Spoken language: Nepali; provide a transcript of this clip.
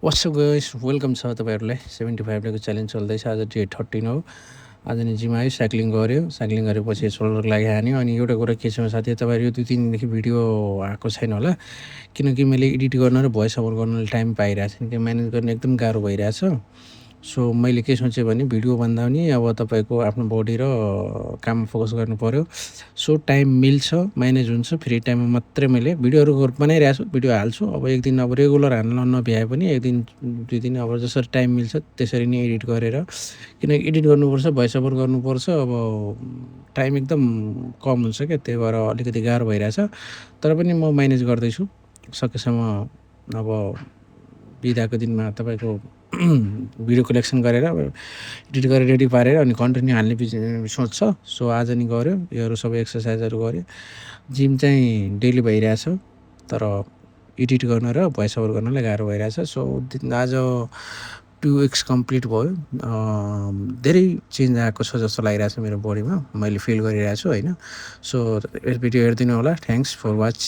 व्हाट्सअप गाइस वेलकम छ तपाईँहरूलाई 75 डेको च्यालेन्ज चल्दैछ। आज डे 13 हो। आज नि जिम आयो, साइक्लिङ गऱ्यो। साइक्लिङ गरेपछि सोल्डरको लागि हान्यो। अनि एउटा कुरा के छ साथी, तपाईँहरू यो 2-3 दिनदेखि भिडियो आएको छैन होला, किनकि मैले एडिट गर्न र भोइस ओभर गर्नलाई टाइम पाइरहेको छैन। किन म्यानेज गर्न एकदम गाह्रो भइरहेछ। सो मैले के सोचेँ भने भिडियोभन्दा पनि अब तपाईँको आफ्नो बडी र काममा फोकस गर्नुपऱ्यो। सो टाइम मिल्छ, म्यानेज हुन्छ, फ्री टाइममा मात्रै मैले भिडियोहरू बनाइरहेको छु, भिडियो हाल्छु। अब एक दिन अब रेगुलर हाल्न नभ्याए पनि एक दिन 2 दिन अब जसरी टाइम मिल्छ त्यसरी नै एडिट गरेर, किनकि एडिट गर्नुपर्छ, भोइस ओभर गर्नुपर्छ। अब टाइम एकदम कम हुन्छ क्या, त्यही भएर अलिकति गाह्रो भइरहेछ। तर पनि म म्यानेज गर्दैछु सकेसम्म। अब बिदाको दिनमा तपाईँको भिडियो कलेक्सन गरेर एडिट गरेर रेडी पारेर अनि कन्टिन्यू हाल्ने सोच छ। सो आज नि गऱ्यो, योहरू सबै एक्सर्साइजहरू गऱ्यो। जिम चाहिँ डेली भइरहेछ, तर एडिट गर्न र भोइस ओभर गर्नलाई गाह्रो भइरहेछ। सो आज 2 विक्स कम्प्लिट भयो। धेरै चेन्ज आएको छ जस्तो लागिरहेछ मेरो बडीमा, मैले फिल गरिरहेको छु होइन। सो यस भिडियो हेरिदिनु होला। Thanks for watch.